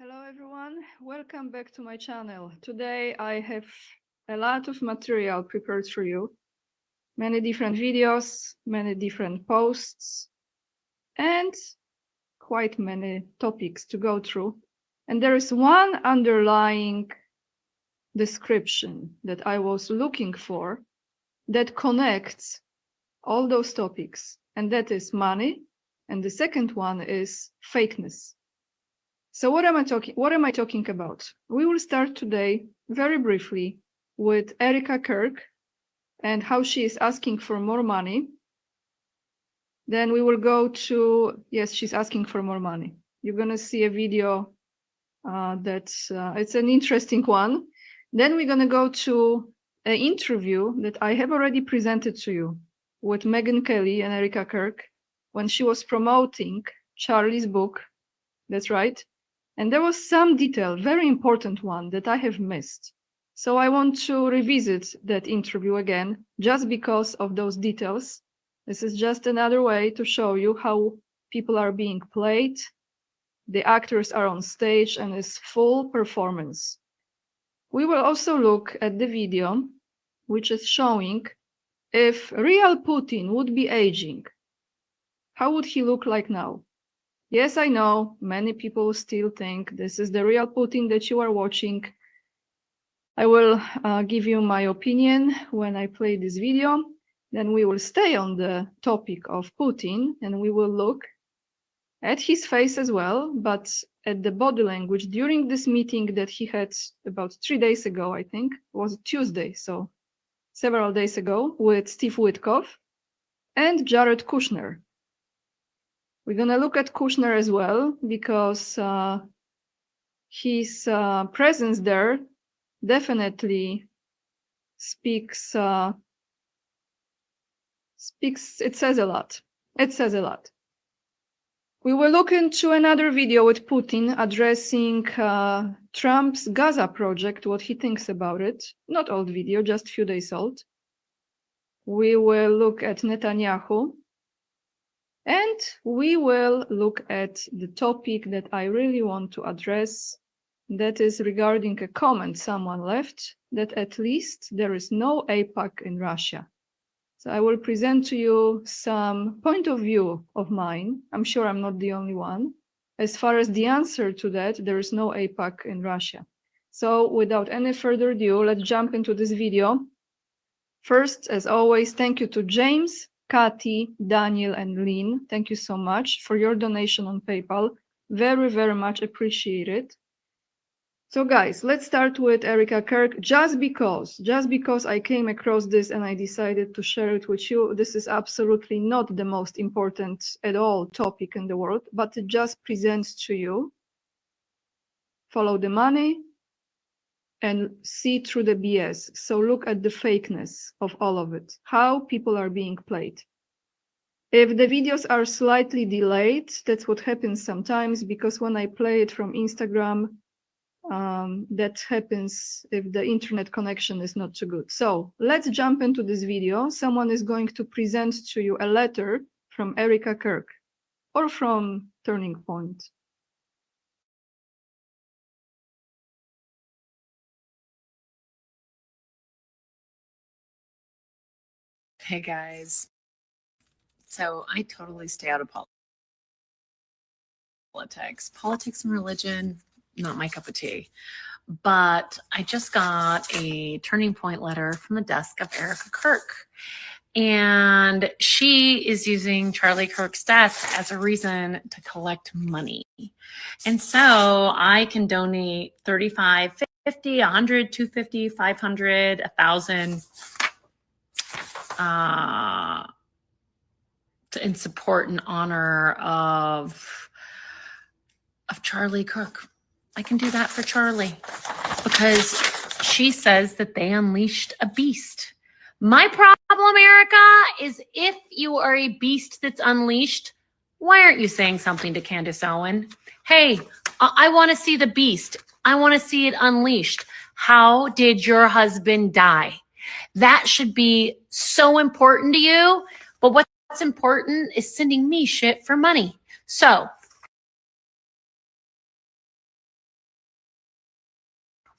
Hello everyone, welcome back to my channel. Today I have a lot of material prepared for you. Many different videos, many different posts, and quite many topics to go through. And there is one underlying description that I was looking for that connects all those topics, and that is money. And the second one is fakeness. So what am I talking about? We will start today very briefly with Erika Kirk and how she is asking for more money. Then we will go to, yes, she's asking for more money. You're going to see a video that's it's an interesting one. Then we're going to go to an interview that I have already presented to you with Megyn Kelly and Erika Kirk when she was promoting Charlie's book. That's right. And there was some detail, very important one, that I have missed. So I want to revisit that interview again, just because of those details. This is just another way to show you how people are being played. The actors are on stage and it's full performance. We will also look at the video, which is showing if real Putin would be aging, how would he look like now? Yes, I know many people still think this is the real Putin that you are watching. I will give you my opinion when I play this video. Then we will stay on the topic of Putin and we will look at his face as well, but at the body language during this meeting that he had about 3 days ago, I think, it was Tuesday, so several days ago, with Steve Witkoff and Jared Kushner. We're going to look at Kushner as well, because his presence there definitely speaks, it says a lot. It says a lot. We will look into another video with Putin addressing Trump's Gaza project, what he thinks about it. Not old video, just a few days old. We will look at Netanyahu. And we will look at the topic that I really want to address, that is regarding a comment someone left, that at least there is no AIPAC in Russia. So I will present to you some point of view of mine. I'm sure I'm not the only one. As far as the answer to that, there is no AIPAC in Russia. So without any further ado, let's jump into this video. First, as always, thank you to James, Kati, Daniel, and Lynn. Thank you so much for your donation on PayPal. Very, very much appreciated. So guys, let's start with Erika Kirk. Just because I came across this and I decided to share it with you, this is absolutely not the most important at all topic in the world, but it just presents to you. Follow the money and see through the BS. So look at the fakeness of all of it, how people are being played. If the videos are slightly delayed, that's what happens sometimes, because when I play it from Instagram, that happens if the internet connection is not too good. So let's jump into this video. Someone is going to present to you a letter from Erika Kirk or from Turning Point. Hey guys, so I totally stay out of politics. Politics and religion, not my cup of tea. But I just got a Turning Point letter from the desk of Erika Kirk. And she is using Charlie Kirk's death as a reason to collect money. And so I can donate 35, 50, 100, 250, 500, 1,000 in support and honor of Charlie Kirk. I can do that for Charlie because she says that they unleashed a beast. My problem, Erika, is if you are a beast that's unleashed, why aren't you saying something to Candace Owen? Hey, I want to see the beast. I want to see it unleashed. How did your husband die? That should be so important to you. But what's important is sending me shit for money. So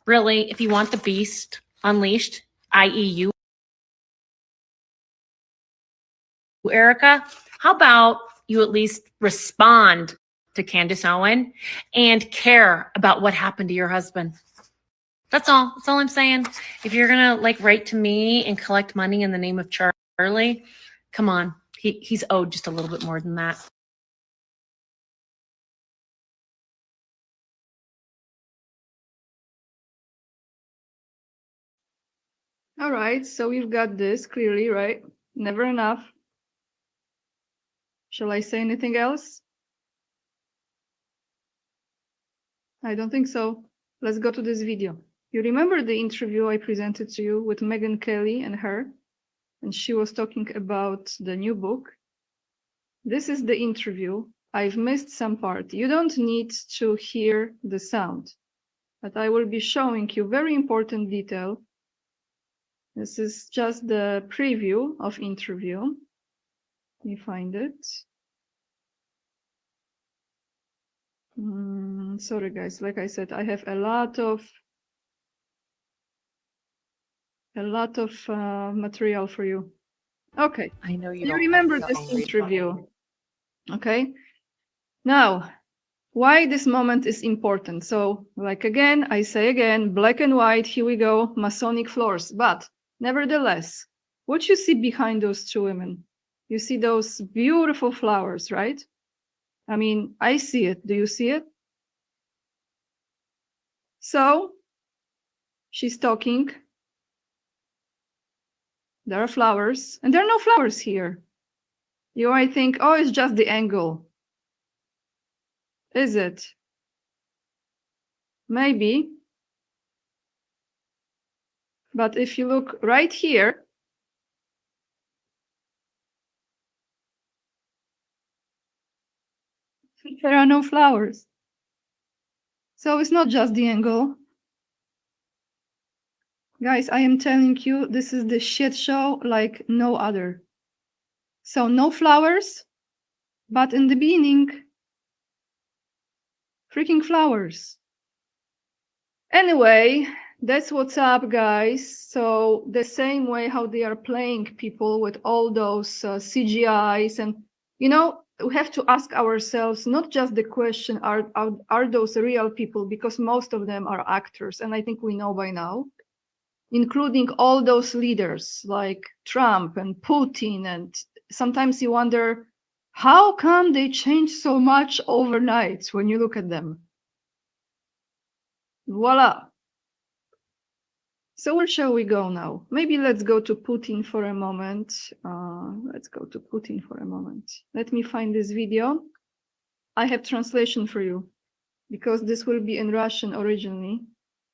Really, if you want the beast unleashed, i.e. you, Erika, how about you at least respond to Candace Owen and care about what happened to your husband? That's all. That's all I'm saying. If you're gonna like write to me and collect money in the name of Charlie, come on. He's owed just a little bit more than that. All right, so we've got this clearly, right? Never enough. Shall I say anything else? I don't think so. Let's go to this video. You remember the interview I presented to you with Megyn Kelly and her? And she was talking about the new book. This is the interview. I've missed some part. You don't need to hear the sound, but I will be showing you very important detail. This is just the preview of interview. Let me find it. Sorry, guys. Like I said, I have a lot of material for you. Okay. I know You don't remember like this the angry interview. Okay. Now, why this moment is important. So, like again, I say again, black and white, here we go, Masonic floors. But nevertheless, what you see behind those two women, you see those beautiful flowers, right? I mean, I see it. Do you see it? So, she's talking. There are flowers, and there are no flowers here. You might think, oh, it's just the angle. Is it? Maybe. But if you look right here, there are no flowers. So it's not just the angle. Guys, I am telling you, this is the shit show like no other. So no flowers, but in the beginning, freaking flowers. Anyway, that's what's up, guys. So the same way how they are playing people with all those CGIs, and you know, we have to ask ourselves not just the question, are those real people? Because most of them are actors, and I think we know by now, including all those leaders like Trump and Putin. And sometimes you wonder, how come they change so much overnight when you look at them? Voila. So where shall we go now? Maybe let's go to Putin for a moment. Let's go to Putin for a moment. Let me find this video. I have translation for you because this will be in Russian originally.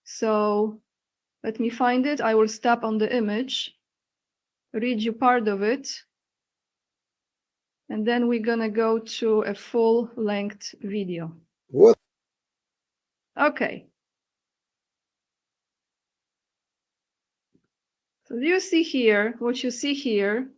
So let me find it. I will stop on the image, read you part of it, and then we're gonna go to a full-length video. What? Okay. So do you see here, what you see here?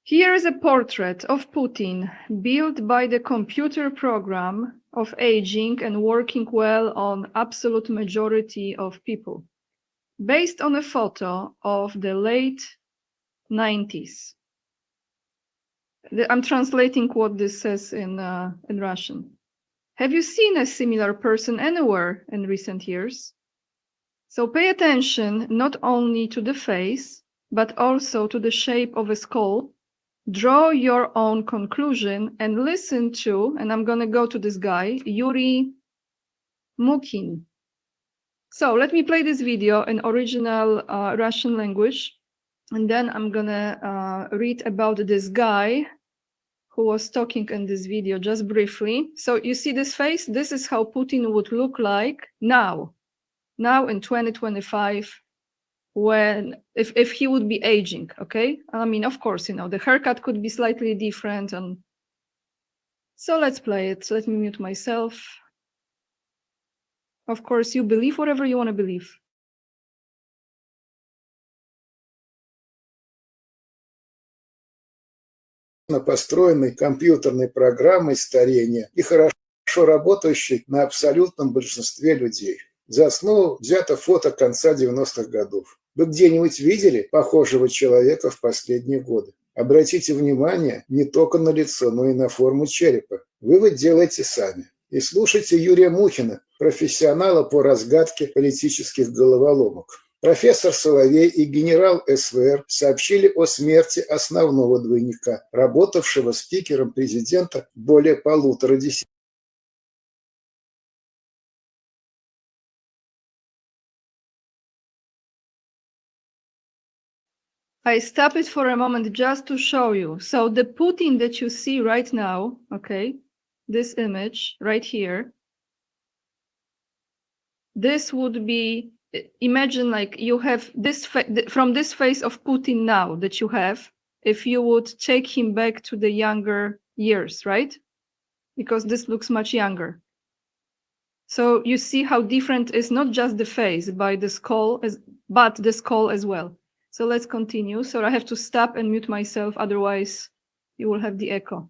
Here is a portrait of Putin built by the computer program of aging and working well on absolute majority of people, based on a photo of the late 90s. I'm translating what this says in Russian. Have you seen a similar person anywhere in recent years? So pay attention not only to the face, but also to the shape of a skull. Draw your own conclusion and listen to, and I'm going to go to this guy, Yuri Mukhin. So let me play this video in original Russian language, and then I'm going to read about this guy who was talking in this video just briefly. So you see this face? This is how Putin would look like now in 2025, when if he would be aging. Okay, I mean, of course, you know, the haircut could be slightly different. And so let's play it. Let me mute myself. Of course, you believe whatever you want to believe. Построенной компьютерной программой старения и хорошо работающей на абсолютном большинстве людей. За основу взято фото конца 90-х годов. Вы где-нибудь видели похожего человека в последние годы? Обратите внимание не только на лицо, но и на форму черепа. Вывод делайте сами. И слушайте Юрия Мухина, профессионала по разгадке политических головоломок. Профессор Соловей и генерал СВР сообщили о смерти основного двойника, работавшего спикером президента более 1,5 десятилетия. I stop it for a moment just to show you. So the Putin that you see right now, okay, this image right here, this would be, imagine like you have this, from this face of Putin now that you have, if you would take him back to the younger years, right? Because this looks much younger. So you see how different is not just the face by the skull, but the skull as well. So let's continue. So I have to stop and mute myself, otherwise you will have the echo.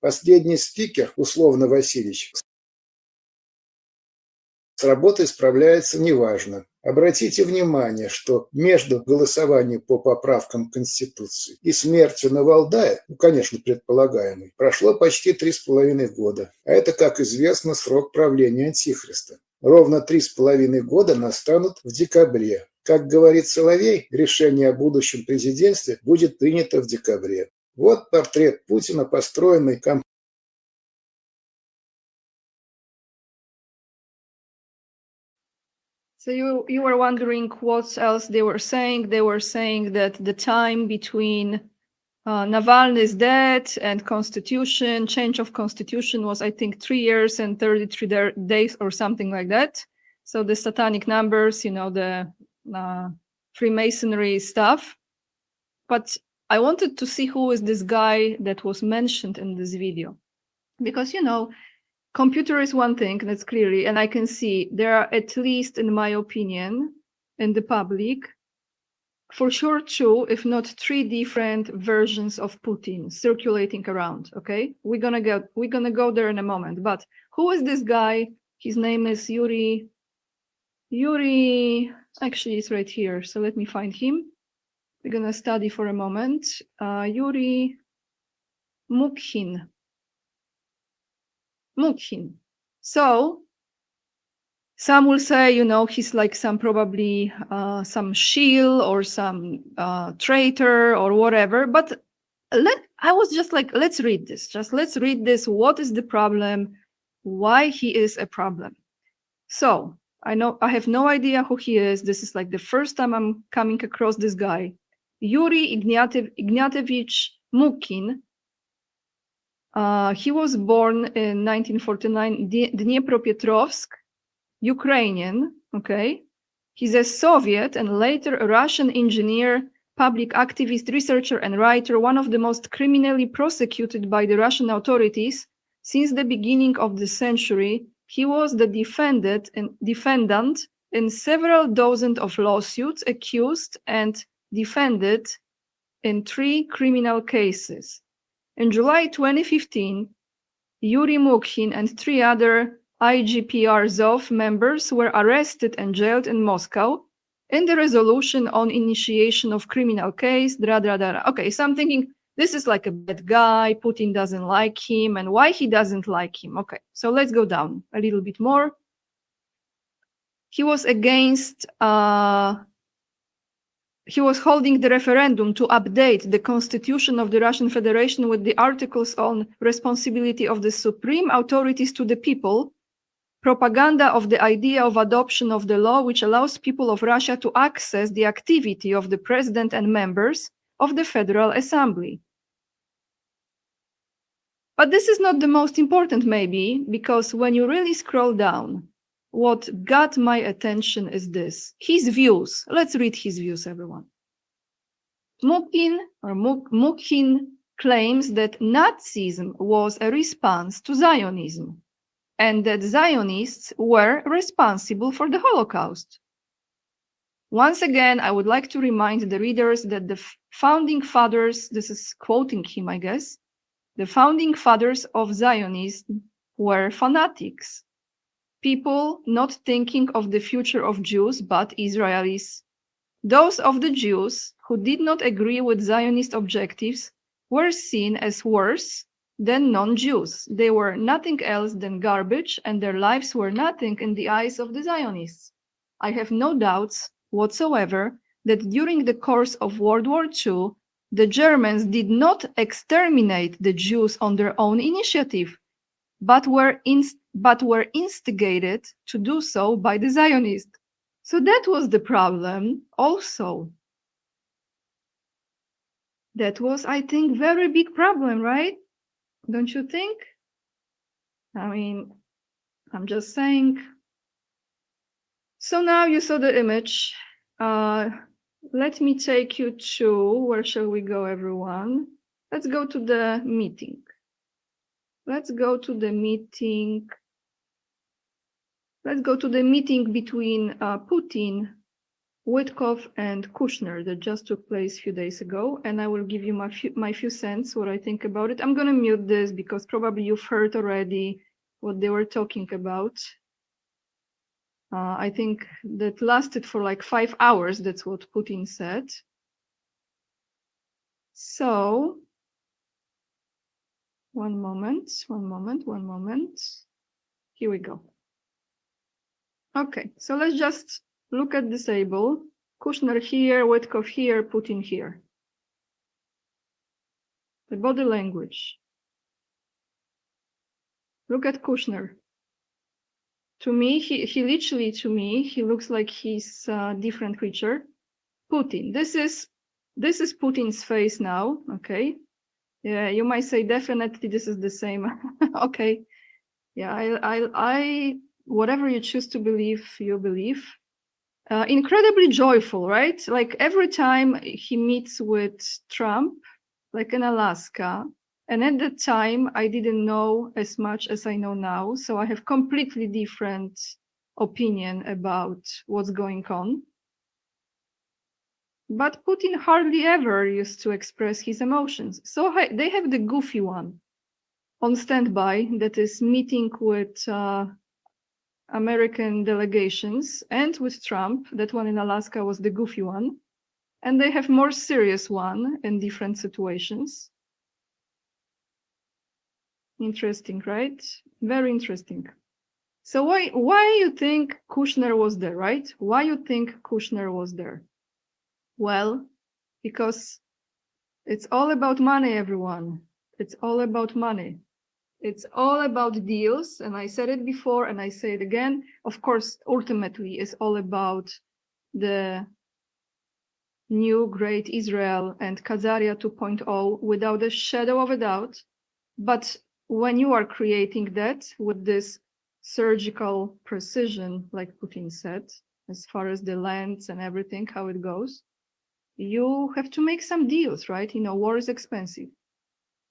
Последний спикер, условно Васильевич, с работой справляется неважно. Обратите внимание, что между голосованием по поправкам Конституции и смертью Навалдая, конечно, предполагаемой, прошло почти 3,5 года. А это, как известно, срок правления Антихриста. Ровно 3,5 года настанут в декабре. Как говорит Соловей, решение о будущем президентстве будет принято в декабре. Вот портрет Путина, построенный компанией. So you were wondering what else they were saying. They were saying that the time between Navalny's death and constitution, change of constitution was, I think, 3 years and 33 days or something like that. So the satanic numbers, you know, the Freemasonry stuff. But I wanted to see who is this guy that was mentioned in this video. Because, you know, computer is one thing, that's clearly, and I can see there are, at least in my opinion, in the public, for sure 2, if not 3 different versions of Putin circulating around. Okay, we're gonna go there in a moment. But who is this guy? His name is Yuri. Actually, it's right here. So let me find him. We're gonna study for a moment. Yuri Mukhin. So some will say, you know, he's like some probably some shield or some traitor or whatever. But I was just like, let's read this. Just let's read this. What is the problem? Why he is a problem? So I have no idea who he is. This is like the first time I'm coming across this guy, Yuri Ignatievich Mukhin. He was born in 1949, Dnipropetrovsk, Ukrainian, okay? He's a Soviet and later a Russian engineer, public activist, researcher, and writer, one of the most criminally prosecuted by the Russian authorities since the beginning of the century. He was the defendant in several dozen of lawsuits, accused and defended in 3 criminal cases. In July 2015, Yuri Mukhin and 3 other IGPR ZOV members were arrested and jailed in Moscow in the resolution on initiation of criminal case. Okay, so I'm thinking this is like a bad guy. Putin doesn't like him, and why he doesn't like him. Okay, so let's go down a little bit more. He was against. He was holding the referendum to update the constitution of the Russian Federation with the articles on responsibility of the supreme authorities to the people, propaganda of the idea of adoption of the law which allows people of Russia to access the activity of the president and members of the Federal Assembly. But this is not the most important, maybe, because when you really scroll down, what got my attention is this. His views. Let's read his views, everyone. Mukhin claims that Nazism was a response to Zionism, and that Zionists were responsible for the Holocaust. Once again, I would like to remind the readers that the founding fathers, this is quoting him, I guess, the founding fathers of Zionism were fanatics, people not thinking of the future of Jews, but Israelis. Those of the Jews who did not agree with Zionist objectives were seen as worse than non-Jews. They were nothing else than garbage, and their lives were nothing in the eyes of the Zionists. I have no doubts whatsoever that during the course of World War II, the Germans did not exterminate the Jews on their own initiative, but were instigated to do so by the Zionists. So that was the problem also. That was, I think, very big problem, right? Don't you think? I mean, I'm just saying. So now you saw the image. Let me take you to, where shall we go, everyone? Let's go to the meeting. Let's go to the meeting. Let's go to the meeting between Putin, Witkoff, and Kushner that just took place a few days ago. And I will give you my few cents, what I think about it. I'm going to mute this because probably you've heard already what they were talking about. I think that lasted for like 5 hours. That's what Putin said. So, one moment. Here we go. Okay, so let's just look at this table. Kushner here, Witkoff here, Putin here. The body language. Look at Kushner. To me, he literally, to me, he looks like he's a different creature. Putin. This is Putin's face now. Okay. Yeah, you might say definitely this is the same. Okay. Yeah, I whatever you choose to believe, you believe. Incredibly joyful, right? Like every time he meets with Trump, like in Alaska, and at that time I didn't know as much as I know now, so I have completely different opinion about what's going on. But Putin hardly ever used to express his emotions. So they have the goofy one on standby that is meeting with American delegations, and with Trump. That one in Alaska was the goofy one. And they have more serious one in different situations. Interesting, right? Very interesting. So why you think Kushner was there, right? Why you think Kushner was there? Well, because it's all about money, everyone. It's all about money. It's all about deals. And I said it before and I say it again. Of course, ultimately, it's all about the new great Israel and Khazaria 2.0 without a shadow of a doubt. But when you are creating that with this surgical precision, like Putin said, as far as the lands and everything, how it goes, you have to make some deals, right? You know, war is expensive.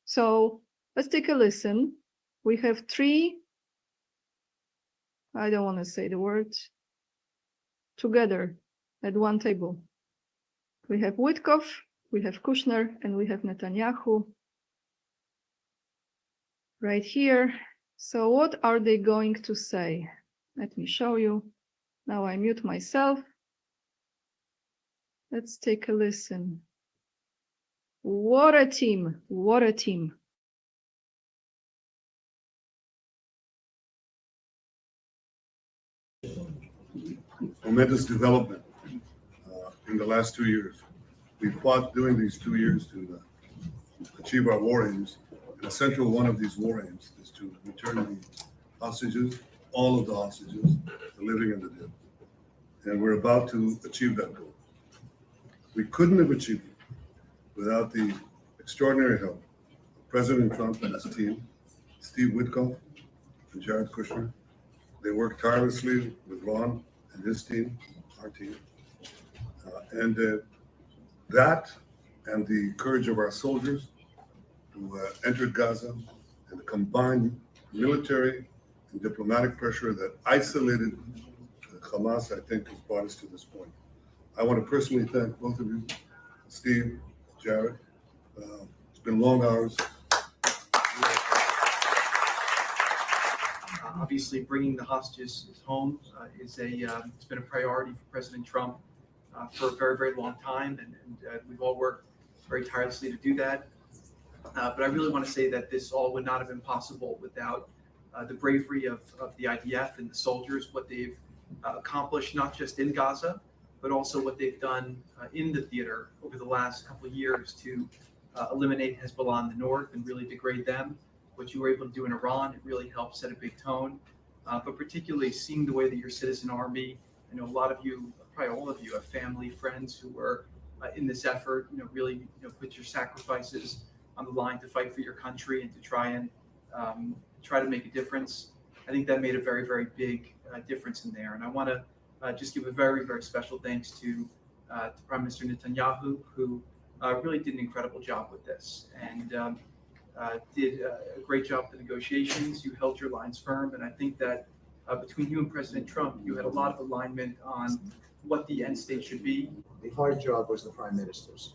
So let's take a listen. We have three, I don't want to say the word, together at one table. We have Witkoff, we have Kushner, and we have Netanyahu right here. So what are they going to say? Let me show you. Now I mute myself. Let's take a listen. What a team, what a team. Momentous development in the last 2 years. We fought during these 2 years to achieve our war aims. And a central one of these war aims is to return the hostages, all of the hostages, the living and the dead. And we're about to achieve that goal. We couldn't have achieved it without the extraordinary help of President Trump and his team, Steve Witkoff and Jared Kushner. They worked tirelessly with Ron and his team, our team. That and the courage of our soldiers who entered Gaza and the combined military and diplomatic pressure that isolated Hamas, I think, has brought us to this point. I want to personally thank both of you, Steve, Jared. It's been long hours. Obviously, bringing the hostages home it's been a priority for President Trump for a very, very long time, and we've all worked very tirelessly to do that. But I really want to say that this all would not have been possible without the bravery of the IDF and the soldiers, what they've accomplished, not just in Gaza, but also what they've done in the theater over the last couple of years to eliminate Hezbollah in the north and really degrade them. What you were able to do in Iran, it really helped set a big tone. But particularly seeing the way that your citizen army, I know a lot of you, probably all of you, have family, friends who were in this effort, really put your sacrifices on the line to fight for your country and to try to make a difference. I think that made a very, very big difference in there. And I want to just give a very, very special thanks to Prime Minister Netanyahu, who really did an incredible job with this and did a great job with the negotiations. You held your lines firm. And I think that between you and President Trump, you had a lot of alignment on what the end state should be. The hard job was the Prime Minister's.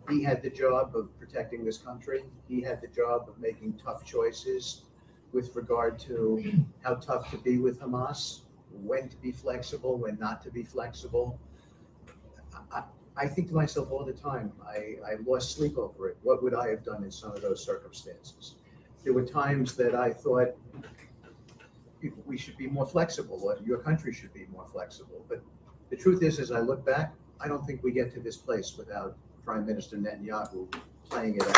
He had the job of protecting this country. He had the job of making tough choices with regard to how tough to be with Hamas, when to be flexible, when not to be flexible. I think to myself all the time, I lost sleep over it. What would I have done in some of those circumstances? There were times that I thought we should be more flexible, or your country should be more flexible. But the truth is, as I look back, I don't think we get to this place without Prime Minister Netanyahu playing it out.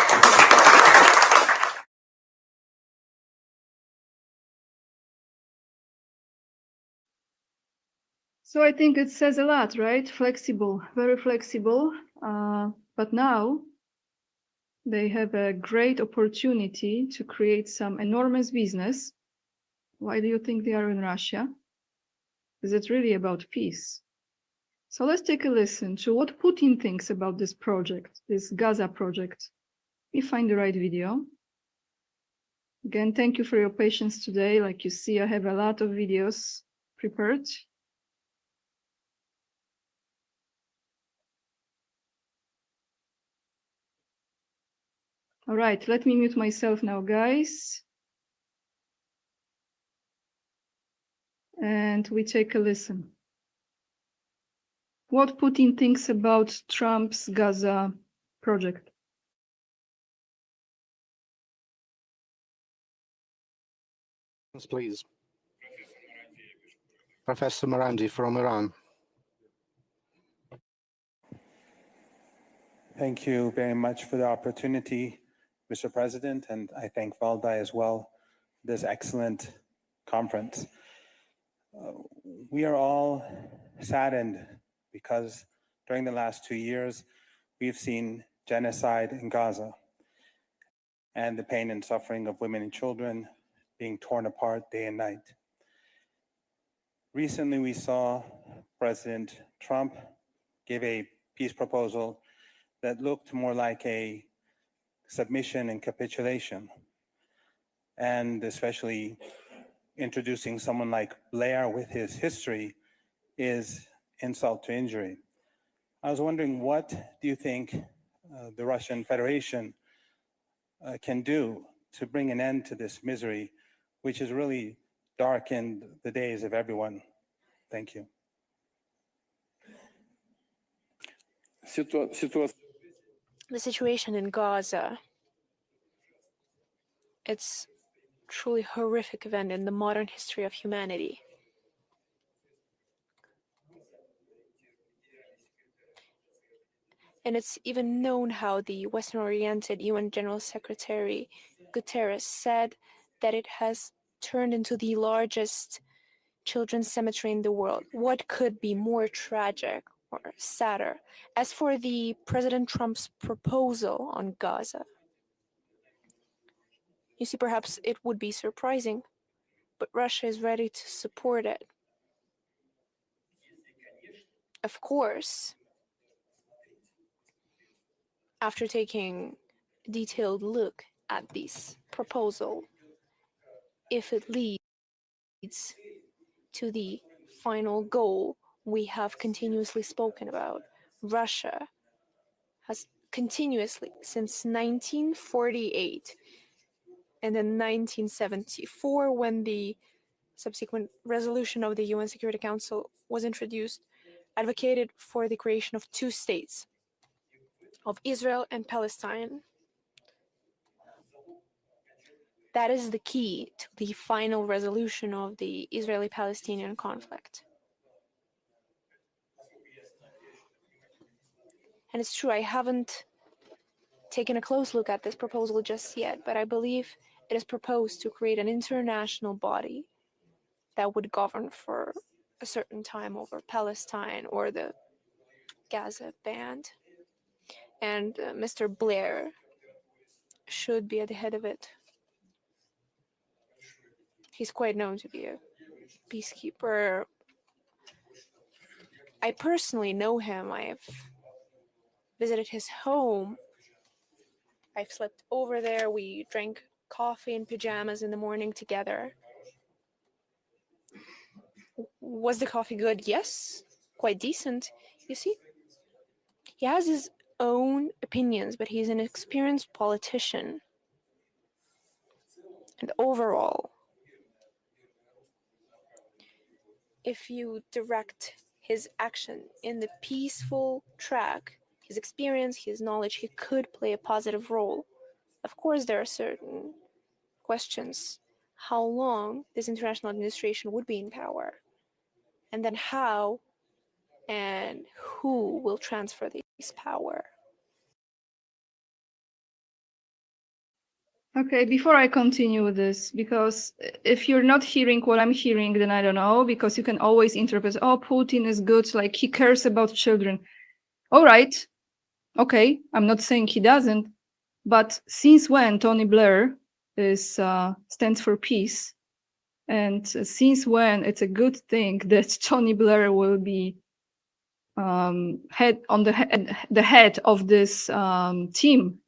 So I think it says a lot, right? Flexible, very flexible. But now they have a great opportunity to create some enormous business. Why do you think they are in Russia? Is it really about peace? So let's take a listen to what Putin thinks about this project, this Gaza project. Let me find the right video. Again, thank you for your patience today. Like you see, I have a lot of videos prepared. All right, let me mute myself now, guys. And we take a listen. What Putin thinks about Trump's Gaza project. Please. Professor Marandi from Iran. Thank you very much for the opportunity, Mr. President, and I thank Valdai as well for this excellent conference. We are all saddened because during the last 2 years, we've seen genocide in Gaza and the pain and suffering of women and children being torn apart day and night. Recently, we saw President Trump give a peace proposal that looked more like a submission and capitulation, and especially introducing someone like Blair with his history is insult to injury. I was wondering, what do you think the Russian Federation can do to bring an end to this misery, which has really darkened the days of everyone? Thank you. The situation in Gaza, it's truly horrific event in the modern history of humanity. And it's even known how the Western-oriented UN General Secretary Guterres said that it has turned into the largest children's cemetery in the world. What could be more tragic or sadder? As for the President Trump's proposal on Gaza, you see, perhaps it would be surprising, but Russia is ready to support it. Of course, after taking a detailed look at this proposal, if it leads to the final goal we have continuously spoken about. Russia has continuously, since 1948 and then 1974, when the subsequent resolution of the UN Security Council was introduced, advocated for the creation of two states, of Israel and Palestine. That is the key to the final resolution of the Israeli-Palestinian conflict. And it's true, I haven't taken a close look at this proposal just yet, but I believe it is proposed to create an international body that would govern for a certain time over Palestine or the Gaza band. And Mr. Blair should be at the head of it. He's quite known to be a peacekeeper. I personally know him. I've visited his home. I've slept over there. We drank coffee in pajamas in the morning together. Was the coffee good? Yes, quite decent. You see, he has his own opinions, but he's an experienced politician. And overall, if you direct his action in the peaceful track, his experience, his knowledge, he could play a positive role. Of course, there are certain questions. How long this international administration would be in power? And then how and who will transfer this power? Okay, before I continue with this, because if you're not hearing what I'm hearing, then I don't know, because you can always interpret, oh, Putin is good, like he cares about children. All right. Okay, I'm not saying he doesn't, but since when Tony Blair stands for peace, and since when it's a good thing that Tony Blair will be the head of this team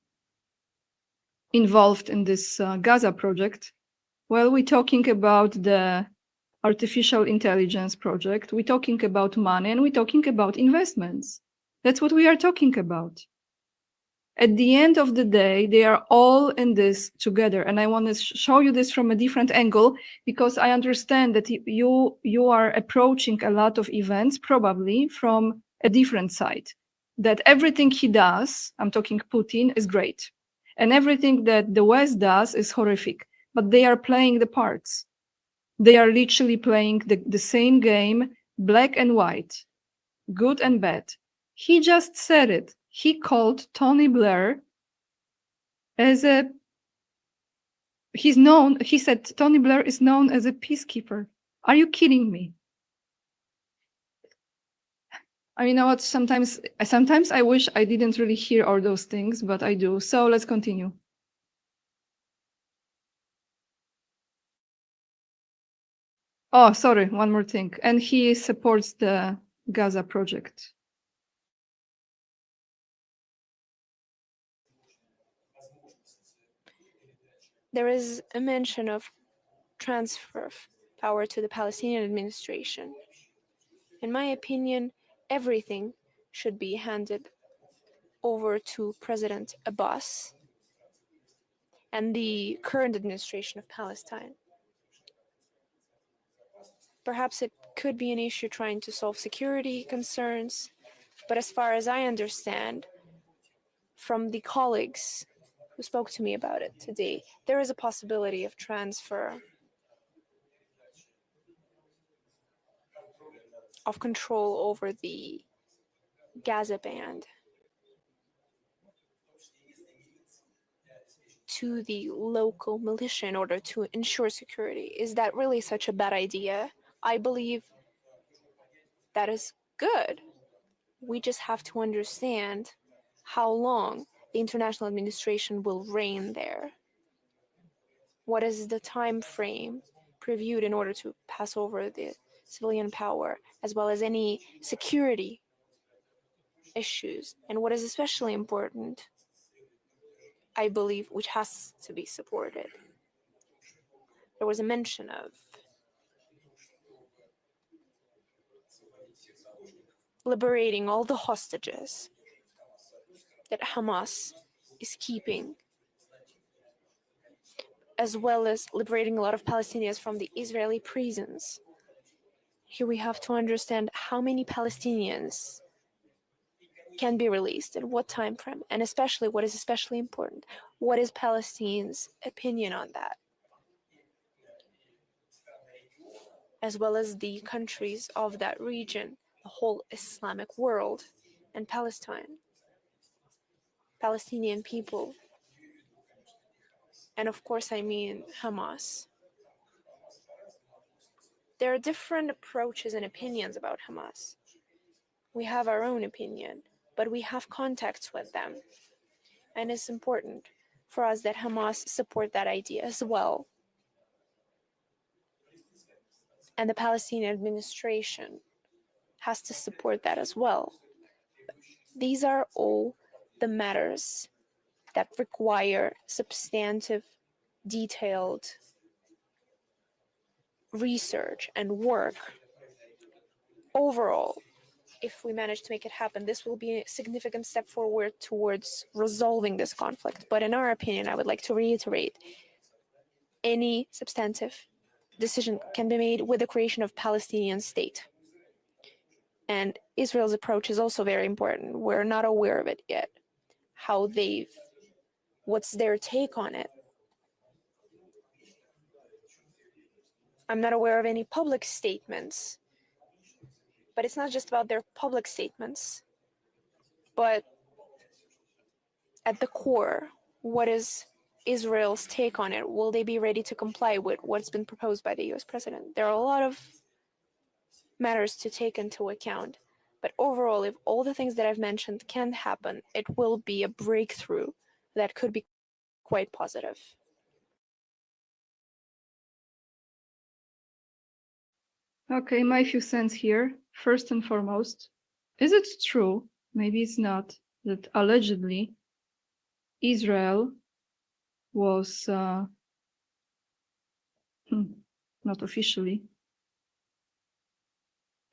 involved in this Gaza project? Well, we're talking about the artificial intelligence project. We're talking about money, and we're talking about investments. That's what we are talking about. At the end of the day, they are all in this together. And I want to show you this from a different angle, because I understand that you are approaching a lot of events probably from a different side. That everything he does, I'm talking Putin, is great. And everything that the West does is horrific. But they are playing the parts. They are literally playing the same game, black and white, good and bad. He just said it. He called Tony Blair he said Tony Blair is known as a peacekeeper. Are you kidding me? I mean, you know what, sometimes I wish I didn't really hear all those things, but I do. So let's continue. Oh, sorry, one more thing. And he supports the Gaza project. There is a mention of transfer of power to the Palestinian administration. In my opinion, everything should be handed over to President Abbas and the current administration of Palestine. Perhaps it could be an issue trying to solve security concerns, but as far as I understand from the colleagues who spoke to me about it today, there is a possibility of transfer of control over the Gaza band to the local militia in order to ensure security. Is that really such a bad idea? I believe that is good. We just have to understand how long the international administration will reign there. What is the time frame previewed in order to pass over the civilian power, as well as any security issues? And what is especially important, I believe, which has to be supported. There was a mention of liberating all the hostages that Hamas is keeping, as well as liberating a lot of Palestinians from the Israeli prisons. Here we have to understand how many Palestinians can be released in what time frame, and especially what is especially important, what is Palestine's opinion on that, as well as the countries of that region, the whole Islamic world, and Palestine, Palestinian people, and of course I mean Hamas. There are different approaches and opinions about Hamas. We have our own opinion, but we have contacts with them. And it's important for us that Hamas support that idea as well. And the Palestinian administration has to support that as well. These are all the matters that require substantive, detailed research and work. Overall, if we manage to make it happen, this will be a significant step forward towards resolving this conflict. But in our opinion, I would like to reiterate, any substantive decision can be made with the creation of Palestinian state. And Israel's approach is also very important. We're not aware of it yet. What's their take on it? I'm not aware of any public statements, but it's not just about their public statements, but at the core, what is Israel's take on it? Will they be ready to comply with what's been proposed by the US president? There are a lot of matters to take into account, but overall, if all the things that I've mentioned can happen, it will be a breakthrough that could be quite positive. Okay, my few cents here. First and foremost, is it true, maybe it's not, that allegedly Israel was, not officially,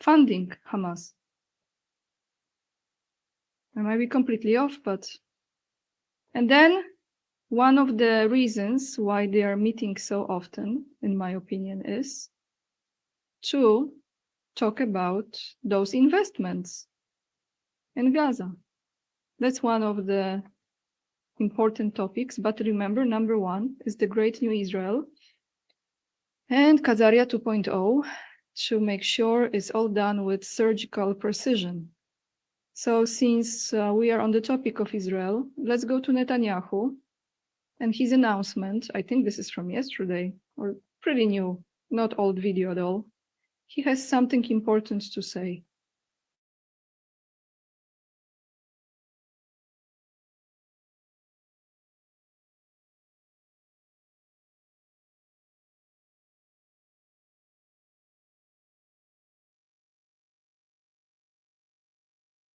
funding Hamas? I might be completely off, but... And then one of the reasons why they are meeting so often, in my opinion, is to talk about those investments in Gaza. That's one of the important topics, but remember, number one is the Great New Israel and Khazaria 2.0 to make sure it's all done with surgical precision. So since we are on the topic of Israel, let's go to Netanyahu and his announcement. I think this is from yesterday, or pretty new, not old video at all. He has something important to say.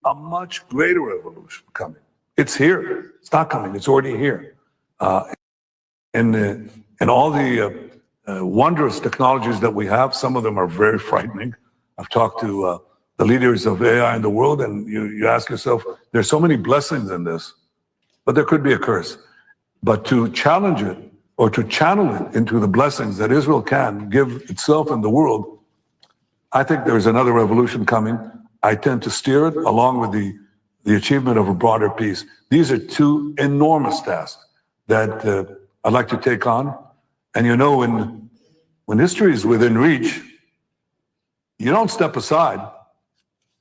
A much greater revolution coming. It's here. It's not coming. It's already here. And all the wondrous technologies that we have, some of them are very frightening. I've talked to the leaders of AI in the world, and you ask yourself, there's so many blessings in this, but there could be a curse. But to challenge it or to channel it into the blessings that Israel can give itself and the world, I think there's another revolution coming. I tend to steer it along with the achievement of a broader peace. These are two enormous tasks that I'd like to take on. And you know, when history is within reach, you don't step aside,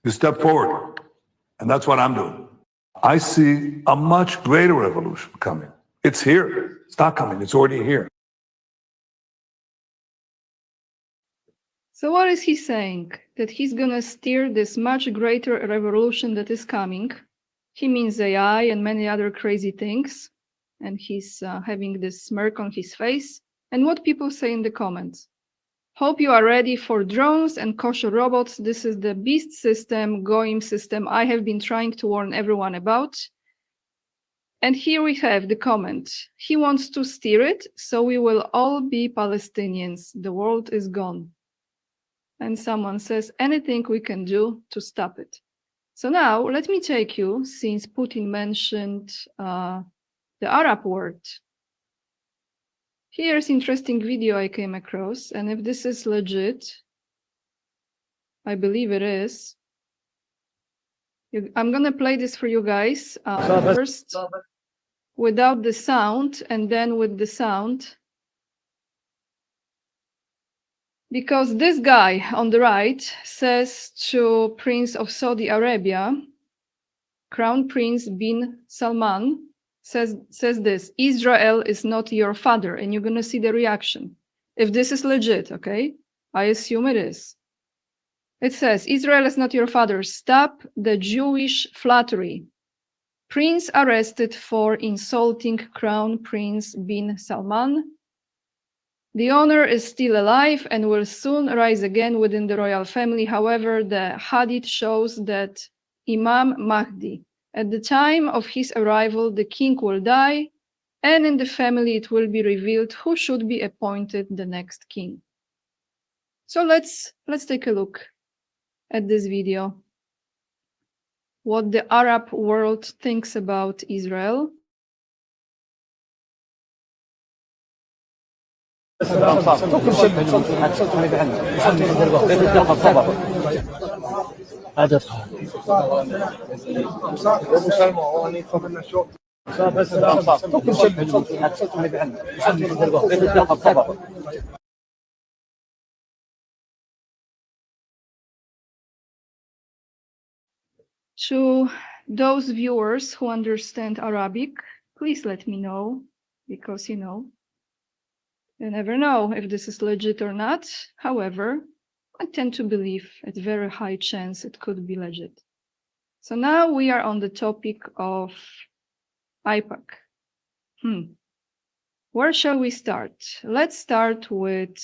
you step forward. And that's what I'm doing. I see a much greater revolution coming. It's here. It's not coming. It's already here. So what is he saying? That he's gonna steer this much greater revolution that is coming. He means AI and many other crazy things. And he's having this smirk on his face. And what people say in the comments. Hope you are ready for drones and kosher robots. This is the beast system, Goim system I have been trying to warn everyone about. And here we have the comment. He wants to steer it, so we will all be Palestinians. The world is gone. And someone says, anything we can do to stop it. So now let me take you, since Putin mentioned the Arab world. Here's interesting video I came across, and if this is legit, I believe it is. I'm gonna play this for you guys first without the sound and then with the sound. Because this guy on the right says to Prince of Saudi Arabia, Crown Prince bin Salman, says this, Israel is not your father, and you're going to see the reaction. If this is legit, okay? I assume it is. It says, Israel is not your father. Stop the Jewish flattery. Prince arrested for insulting Crown Prince bin Salman. The honor is still alive and will soon rise again within the royal family. However, the hadith shows that Imam Mahdi, at the time of his arrival, the king will die, and in the family it will be revealed who should be appointed the next king. So let's take a look at this video. What the Arab world thinks about Israel. To those viewers who understand Arabic, please let me know, because, you know, you never know if this is legit or not. However, I tend to believe at very high chance it could be legit. So now we are on the topic of AIPAC. Where shall we start? Let's start with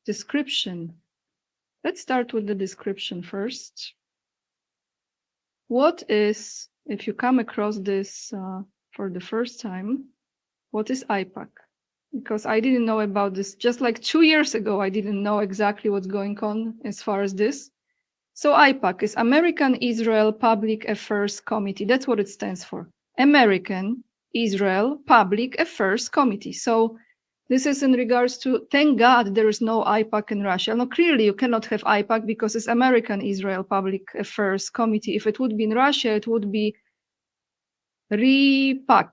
description. Let's start with the description first. What is, if you come across this for the first time, what is AIPAC? Because I didn't know about this. Just like 2 years ago, I didn't know exactly what's going on as far as this. So AIPAC is American Israel Public Affairs Committee. That's what it stands for. American Israel Public Affairs Committee. So this is in regards to, thank God there is no AIPAC in Russia. No, clearly you cannot have AIPAC because it's American Israel Public Affairs Committee. If it would be in Russia, it would be RIPAC,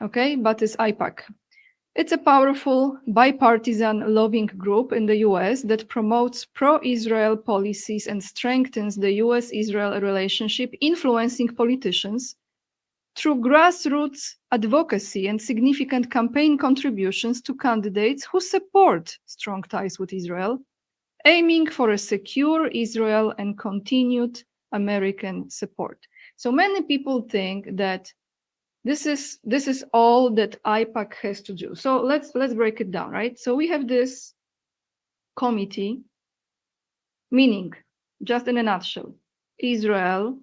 okay? But it's AIPAC. It's a powerful bipartisan lobbying group in the US that promotes pro-Israel policies and strengthens the US-Israel relationship, influencing politicians through grassroots advocacy and significant campaign contributions to candidates who support strong ties with Israel, aiming for a secure Israel and continued American support. So many people think that this is all that AIPAC has to do. So let's break it down, right? So we have this committee, meaning, just in a nutshell, Israel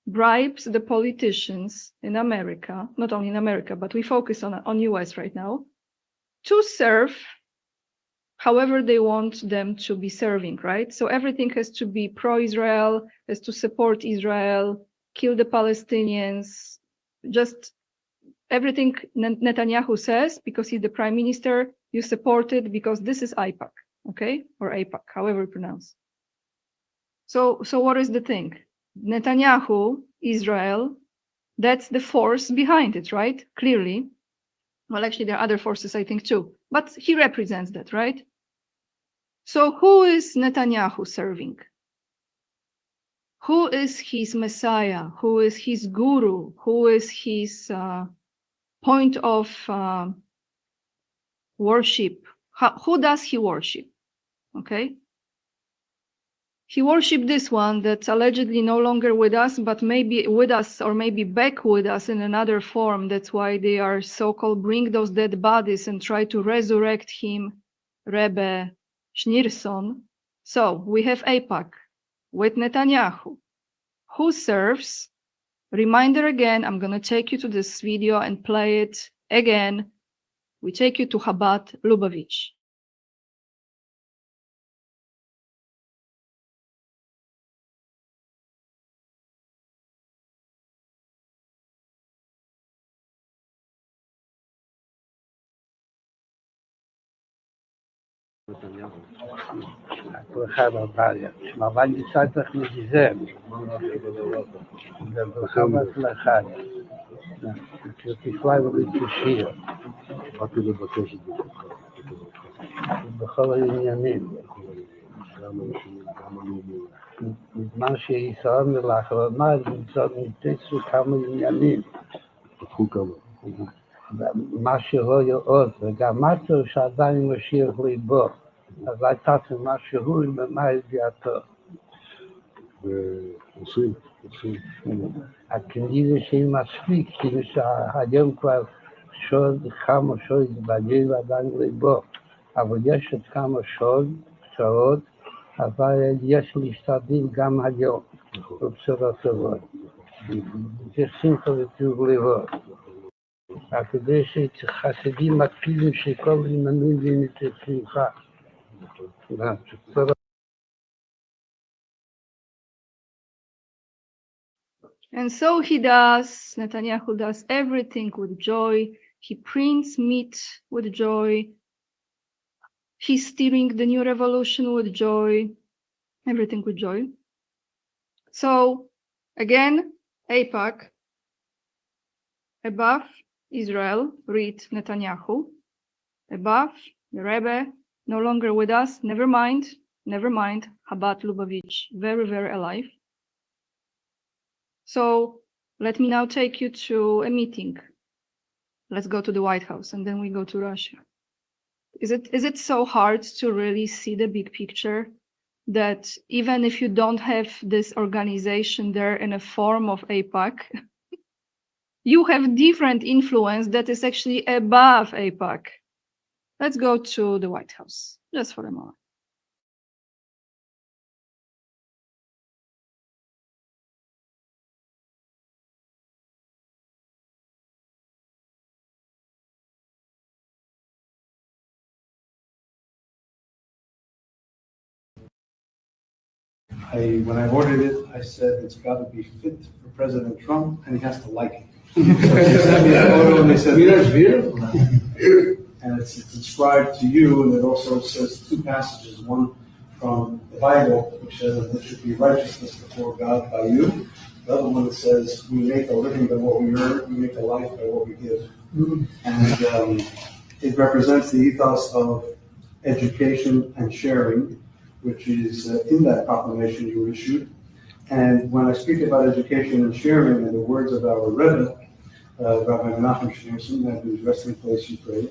bribes the politicians in America, not only in America, but we focus on US right now, to serve however they want them to be serving, right? So everything has to be pro-Israel, has to support Israel, kill the Palestinians, just everything Netanyahu says, because he's the prime minister, you support it because this is AIPAC, okay? Or AIPAC, however you pronounce. So what is the thing? Netanyahu, Israel, that's the force behind it, right? Clearly. Well, actually, there are other forces, I think, too. But he represents that, right? So who is Netanyahu serving? Who is his Messiah? Who is his guru? Who is his point of worship? Who does he worship? Okay. He worshipped this one that's allegedly no longer with us, but maybe with us or maybe back with us in another form. That's why they are so-called bring those dead bodies and try to resurrect him, Rebbe Schneerson. So we have AIPAC with Netanyahu, who serves. Reminder again, I'm going to take you to this video and play it again. We take you to Chabad, Lubavitch. ברכה בבעיה. שמעבד מצד לך מזיזם. וברכה בהצלחה. תפלאי ובתשיר. באתי לבקש את זה. בכל העניינים. בזמן שישראל מלאחרונה נתפסו כמה עניינים. פתחו כמה. מה שלא יאות, וגם משהו שעדיין משאיר ליבו. אז הייתה משהו במה ידיעתו. ועושים. הכנראה שהיא מספיק, כאילו שהיום כבר כמה שוד בגיל עדיין ליבו, אבל יש עוד כמה שעות, אבל יש להשתדל גם היום, בבשורות טובות. זה שמחה וטוב לראות. כדי שחסידים מקפידים שכל עניינים יהיו שמחה. And so he does, Netanyahu does everything with joy. He prints meat with joy. He's steering the new revolution with joy. Everything with joy. So, again, AIPAC, above Israel, read Netanyahu. Above, the Rebbe, no longer with us. Never mind. Chabad Lubavitch, very, very alive. So let me now take you to a meeting. Let's go to the White House and then we go to Russia. Is it so hard to really see the big picture that even if you don't have this organization there in a form of AIPAC, you have different influence that is actually above AIPAC? Let's go to the White House just for a moment. When I ordered it, I said it's got to be fit for President Trump, and he has to like it. So they sent me a photo, and they said, "That's beautiful." And it's inscribed to you, and it also says two passages: one from the Bible, which says that there should be righteousness before God by you. The other one that says, "We make a living by what we earn; we make a life by what we give." And it represents the ethos of education and sharing, which is in that proclamation you issued. And when I speak about education and sharing and the words of our Rebbe, Rabbi Menachem Schneerson, at whose resting place you prayed,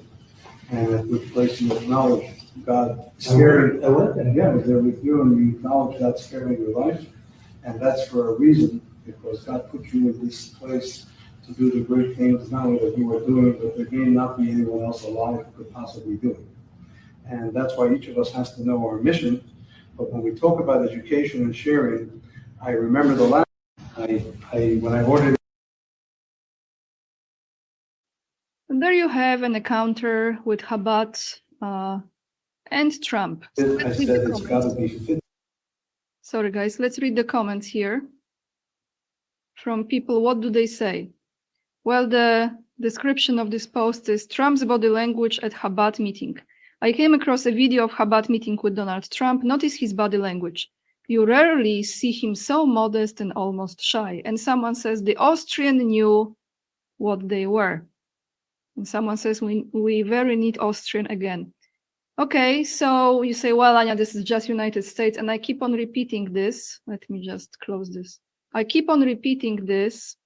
and at which place you acknowledge God sparing, I was there with you, and you acknowledge God sparing your life, and that's for a reason, because God put you in this place to do the great things, not only that you are doing, but there may not be anyone else alive who could possibly do it. And that's why each of us has to know our mission. But when we talk about education and sharing, I remember the last when I ordered. And there you have an encounter with Chabad and Trump. So I said it's got to be fit. Sorry, guys. Let's read the comments here from people. What do they say? Well, the description of this post is Trump's body language at Chabad meeting. I came across a video of Chabad meeting with Donald Trump. Notice his body language. You rarely see him so modest and almost shy. And someone says the Austrian knew what they were. And someone says we very need Austrian again. Okay, so you say, well, Anya, this is just United States. And I keep on repeating this. Let me just close this. I keep on repeating this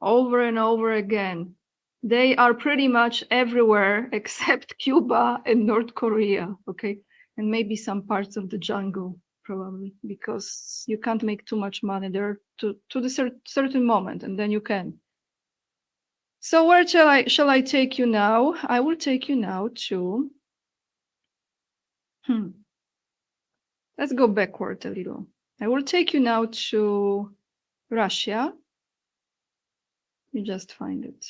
over and over again. They are pretty much everywhere except Cuba and North Korea, okay? And maybe some parts of the jungle, probably, because you can't make too much money there to the certain moment, and then you can. So where shall I take you now? I will take you now to... Let's go backward a little. I will take you now to Russia. You just find it.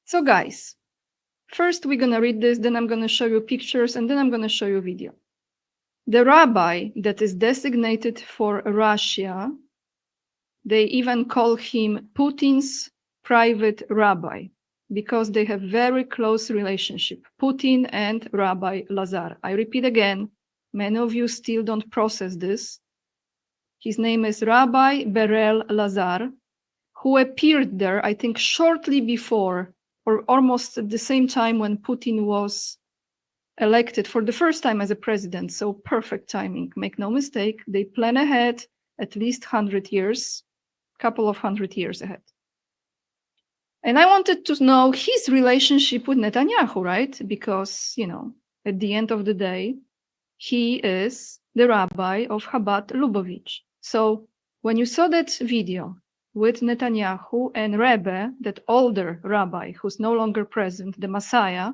So guys, first we're going to read this, then I'm going to show you pictures, and then I'm going to show you a video. The rabbi that is designated for Russia, they even call him Putin's private rabbi. because they have very close relationship, Putin and Rabbi Lazar. I repeat again, many of you still don't process this. His name is Rabbi Berel Lazar, who appeared there, I think, shortly before or almost at the same time when Putin was elected for the first time as a president. So perfect timing, make no mistake. They plan ahead at least 100 years, couple of 100 years ahead. And I wanted to know his relationship with Netanyahu, right? Because, you know, at the end of the day, he is the rabbi of Chabad Lubavitch. So when you saw that video with Netanyahu and Rebbe, that older rabbi who's no longer present, the Messiah,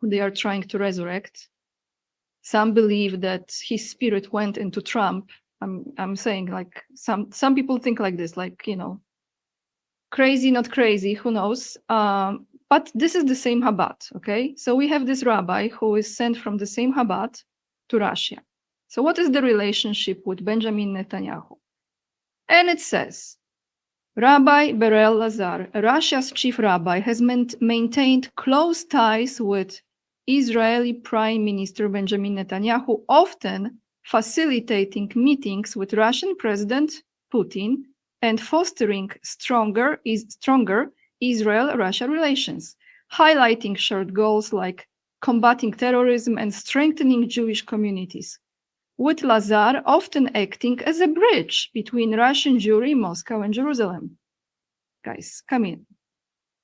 who they are trying to resurrect, some believe that his spirit went into Trump. I'm saying, like, some people think like this, like, you know, crazy, not crazy, who knows? But this is the same Chabad, okay? So we have this rabbi who is sent from the same Chabad to Russia. So what is the relationship with Benjamin Netanyahu? And it says, Rabbi Berel Lazar, Russia's chief rabbi, has maintained close ties with Israeli Prime Minister Benjamin Netanyahu, often facilitating meetings with Russian President Putin and fostering stronger Israel-Russia relations, highlighting shared goals like combating terrorism and strengthening Jewish communities, with Lazar often acting as a bridge between Russian Jewry, Moscow, and Jerusalem. Guys, come in.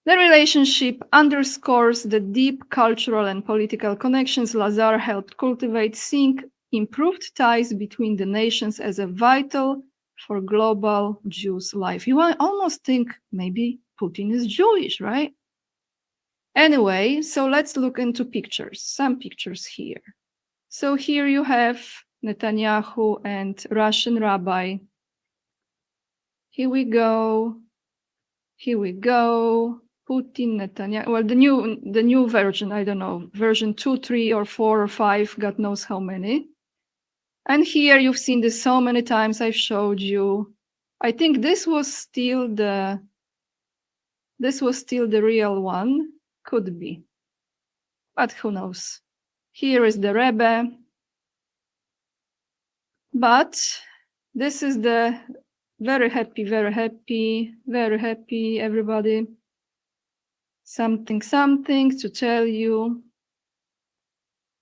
The relationship underscores the deep cultural and political connections Lazar helped cultivate, seeing improved ties between the nations as a vital for global Jews' life. You almost think maybe Putin is Jewish, right? Anyway, so let's look into pictures, some pictures here. So here you have Netanyahu and Russian rabbi. Here we go. Here we go. Putin, Netanyahu. Well, the new version, I don't know, version 2, 3, or 4, or 5, God knows how many. And here you've seen this so many times. I've showed you. I think this was still the real one. Could be, but who knows? Here is the Rebbe. But this is the very happy, everybody. Something to tell you.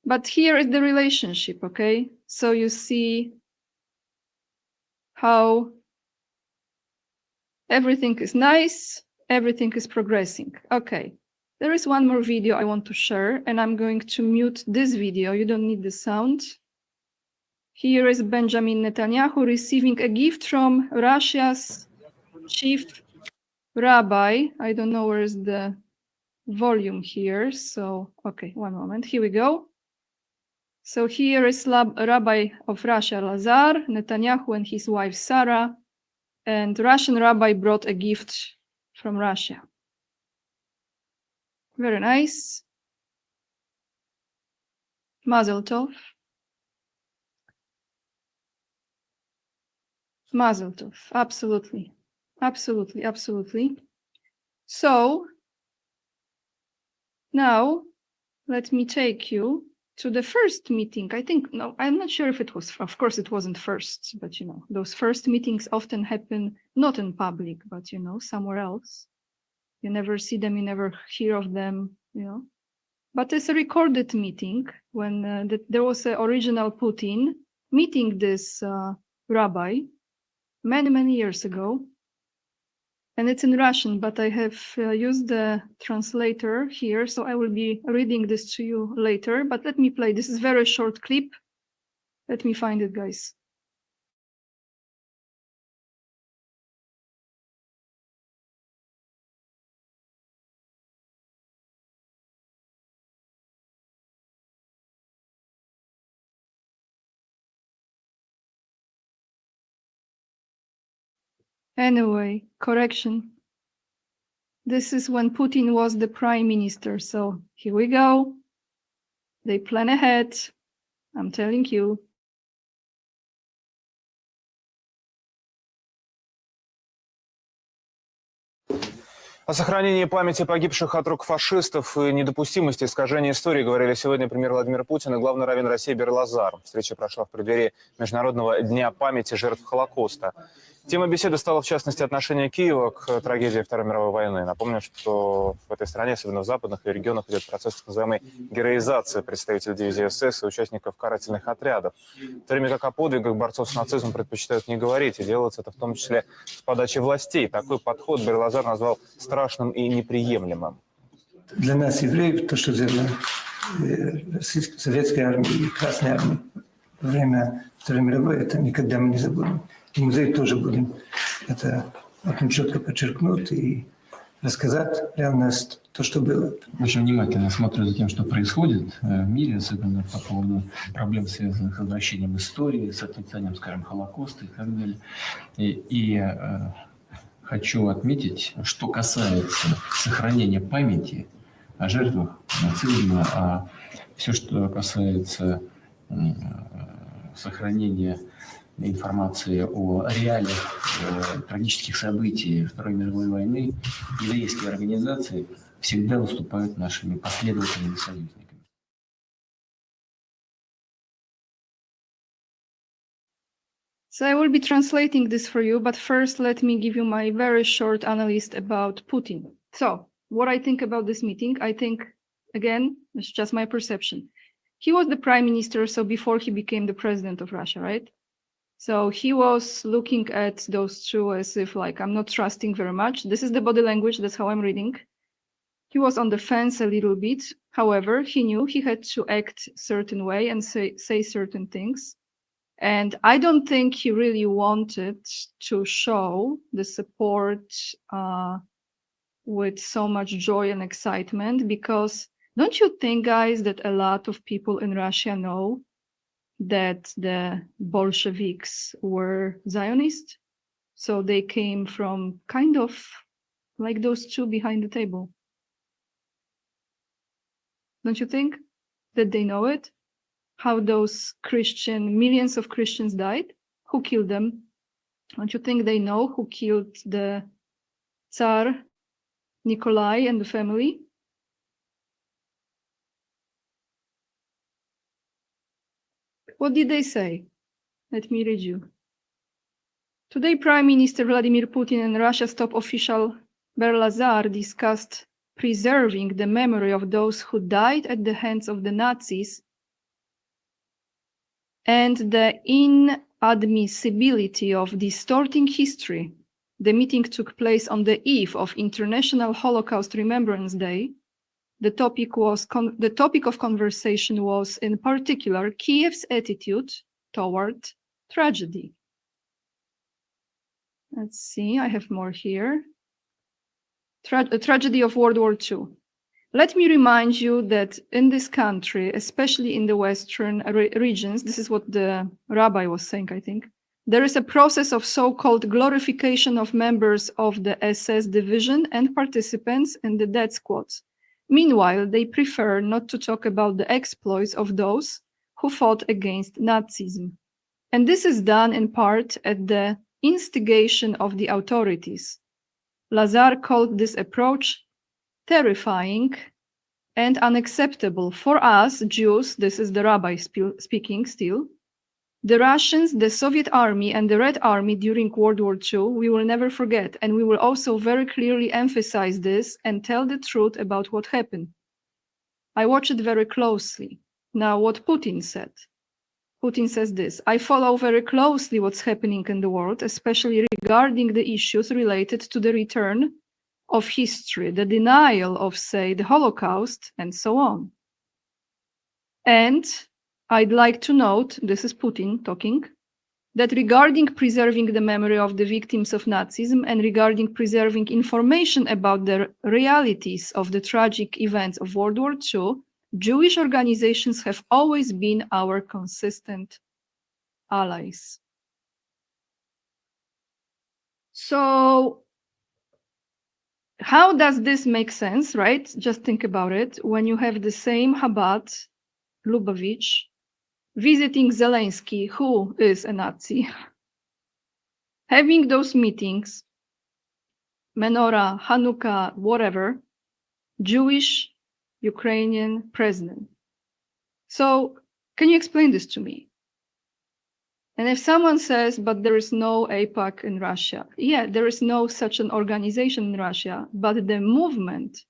But here is the relationship, okay? So you see how everything is nice, everything is progressing. Okay, there is one more video I want to share, and I'm going to mute this video. You don't need the sound. Here is Benjamin Netanyahu receiving a gift from Russia's chief rabbi. I don't know where is the volume here. So, okay, one moment. Here we go. So here is Rabbi of Russia, Lazar, Netanyahu and his wife, Sarah, and Russian rabbi brought a gift from Russia. Very nice. Mazel tov. Mazel tov. Absolutely. Absolutely. Absolutely. So now let me take you to the first meeting. I think, no, I'm not sure if it was, of course it wasn't first, but you know, those first meetings often happen not in public, but you know, somewhere else. You never see them, you never hear of them, you know. But it's a recorded meeting when there was an original Putin meeting this rabbi many years ago. And it's in Russian, but I have used the translator here, so I will be reading this to you later. But let me play. This is a very short clip. Let me find it, guys. Anyway, correction. This is when Putin was the prime minister. So here we go. They plan ahead. I'm telling you. О сохранении памяти погибших от рук фашистов и недопустимости искажения истории говорили сегодня премьер Владимир Путин и главный раввин России Бер-Лазар. Встреча прошла в преддверии Международного дня памяти жертв Холокоста. Тема беседы стала, в частности, отношение Киева к трагедии Второй мировой войны. Напомню, что в этой стране, особенно в западных регионах, идет процесс так называемой героизации представителей дивизии СС и участников карательных отрядов. В то время как о подвигах борцов с нацизмом предпочитают не говорить, и делается это в том числе с подачи властей. Такой подход Бер-Лазар назвал страшным и неприемлемым. Для нас, евреев, то, что сделала советская армия и Красная армия во время Второй мировой, это никогда мы не забудем. И музей тоже будем это очень четко подчеркнуть и рассказать реальность, то, что было. Очень внимательно смотрю за тем, что происходит в мире, особенно по поводу проблем, связанных с возвращением истории, с отрицанием, скажем, Холокоста и так далее. И хочу отметить, что касается сохранения памяти о жертвах нацизма, а все, что касается сохранения информации о реалиях трагических событий Второй мировой войны, еврейские организации всегда выступают нашими последовательными союзниками. So I will be translating this for you, but first let me give you my very short analysis about Putin. So, what I think about this meeting, I think, again, it's just my perception. He was the prime minister, so before he became the president of Russia, right? So he was looking at those two as if, like, I'm not trusting very much. This is the body language, that's how I'm reading. He was on the fence a little bit. However, he knew he had to act a certain way and say certain things. And I don't think he really wanted to show the support with so much joy and excitement, because don't you think, guys, that a lot of people in Russia know that the Bolsheviks were Zionists? So they came from kind of like those two behind the table. Don't you think that they know it? How those millions of Christians died? Who killed them? Don't you think they know who killed the Tsar Nikolai and the family? What did they say? Let me read you. Today, Prime Minister Vladimir Putin and Russia's top official Ber-Lazar discussed preserving the memory of those who died at the hands of the Nazis and the inadmissibility of distorting history. The meeting took place on the eve of International Holocaust Remembrance Day. The topic of conversation was, in particular, Kiev's attitude toward tragedy. Let's see, I have more here. The tragedy of World War II. Let me remind you that in this country, especially in the Western regions, this is what the rabbi was saying, I think, there is a process of so-called glorification of members of the SS division and participants in the death squads. Meanwhile, they prefer not to talk about the exploits of those who fought against Nazism. And this is done in part at the instigation of the authorities. Lazar called this approach terrifying and unacceptable for us Jews. This is the rabbi speaking still. The Russians, the Soviet army, and the Red Army during World War II, we will never forget, and we will also very clearly emphasize this and tell the truth about what happened. I watched it very closely. Now, what Putin said. Putin says this: I follow very closely what's happening in the world, especially regarding the issues related to the return of history, the denial of, say, the Holocaust, and so on. And I'd like to note, this is Putin talking, that regarding preserving the memory of the victims of Nazism and regarding preserving information about the realities of the tragic events of World War II, Jewish organizations have always been our consistent allies. So, how does this make sense, right? Just think about it. When you have the same Chabad, Lubavitch, visiting Zelensky, who is a Nazi, having those meetings, menorah, Hanukkah, whatever, Jewish Ukrainian president. So can you explain this to me? And if someone says, but there is no AIPAC in Russia, yeah, there is no such an organization in Russia, but the movement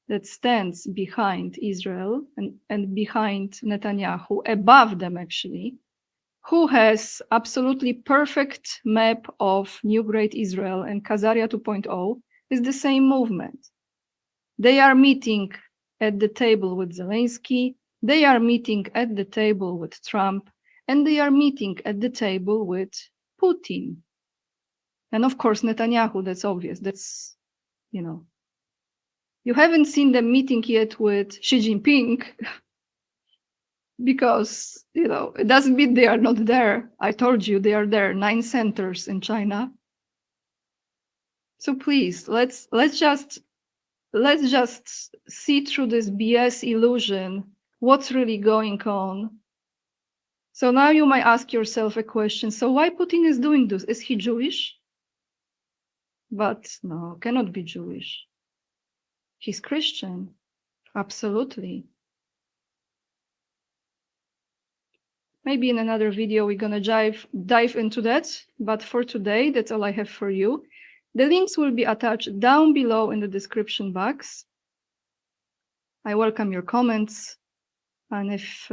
that stands behind Israel and behind Netanyahu, above them actually, who has absolutely perfect map of New Great Israel and Khazaria 2.0, is the same movement. They are meeting at the table with Zelensky, they are meeting at the table with Trump, and they are meeting at the table with Putin. And of course, Netanyahu, that's obvious. That's, you know. You haven't seen them meeting yet with Xi Jinping because, you know, it doesn't mean they are not there. I told you they are there, 9 centers in China. So please, let's just see through this BS illusion what's really going on. So now you might ask yourself a question. So why Putin is doing this? Is he Jewish? But no, cannot be Jewish. He's Christian. Absolutely. Maybe in another video we're gonna dive into that. But for today, that's all I have for you. The links will be attached down below in the description box. I welcome your comments. And if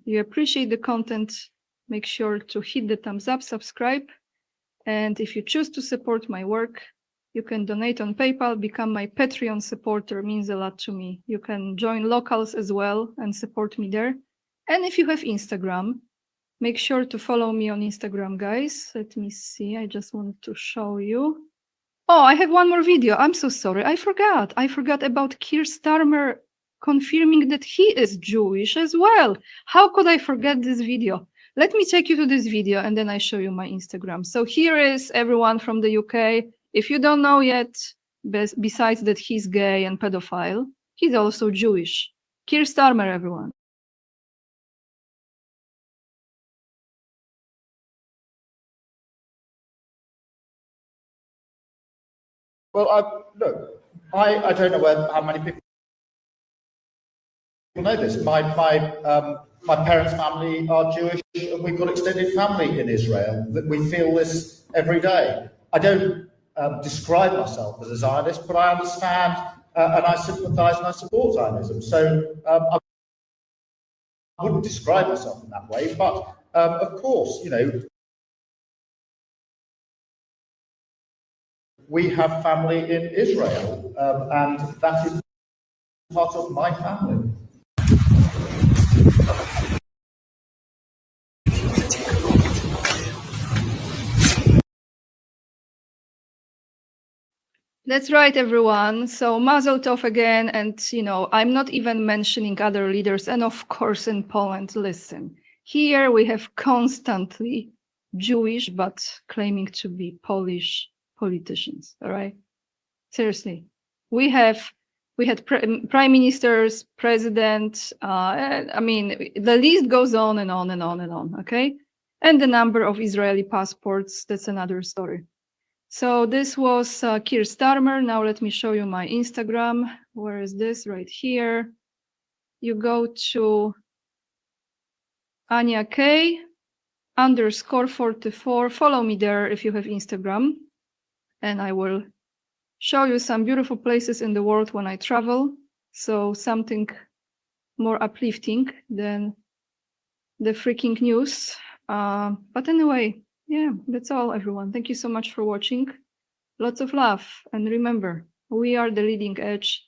you appreciate the content, make sure to hit the thumbs up, subscribe. And if you choose to support my work, you can donate on PayPal, become my Patreon supporter, it means a lot to me. You can join locals as well and support me there. And if you have Instagram, make sure to follow me on Instagram, guys. Let me see, I just wanted to show you. Oh, I have one more video. I'm so sorry, I forgot. I forgot about Keir Starmer confirming that he is Jewish as well. How could I forget this video? Let me take you to this video and then I show you my Instagram. So here is everyone from the UK. If you don't know yet, besides that he's gay and pedophile, he's also Jewish. Keir Starmer, everyone. Well, look, I don't know how many people know this. My parents' family are Jewish, and we've got extended family in Israel. That we feel this every day. I don't describe myself as a Zionist, but I understand and I sympathise and I support Zionism. So I wouldn't describe myself in that way, but of course, you know, we have family in Israel, and that is part of my family. That's right, everyone. So Mazel Tov again. And, you know, I'm not even mentioning other leaders. And of course, in Poland, listen, here we have constantly Jewish, but claiming to be Polish politicians. All right. Seriously. We had prime ministers, president. I mean, the list goes on and on and on and on. OK, and the number of Israeli passports. That's another story. So this was Keir Starmer. Now let me show you my Instagram. Where is this? Right here. You go to Anya K _44. Follow me there if you have Instagram. And I will show you some beautiful places in the world when I travel. So something more uplifting than the freaking news. But anyway, yeah, that's all, everyone. Thank you so much for watching. Lots of love. And remember, we are the leading edge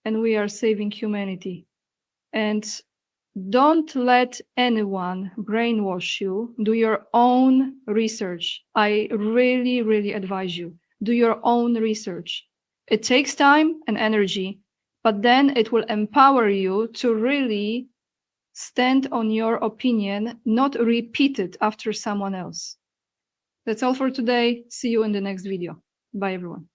and we are saving humanity. And don't let anyone brainwash you. Do your own research. I really, really advise you. Do your own research. It takes time and energy, but then it will empower you to really stand on your opinion, not repeat it after someone else. That's all for today. See you in the next video. Bye, everyone.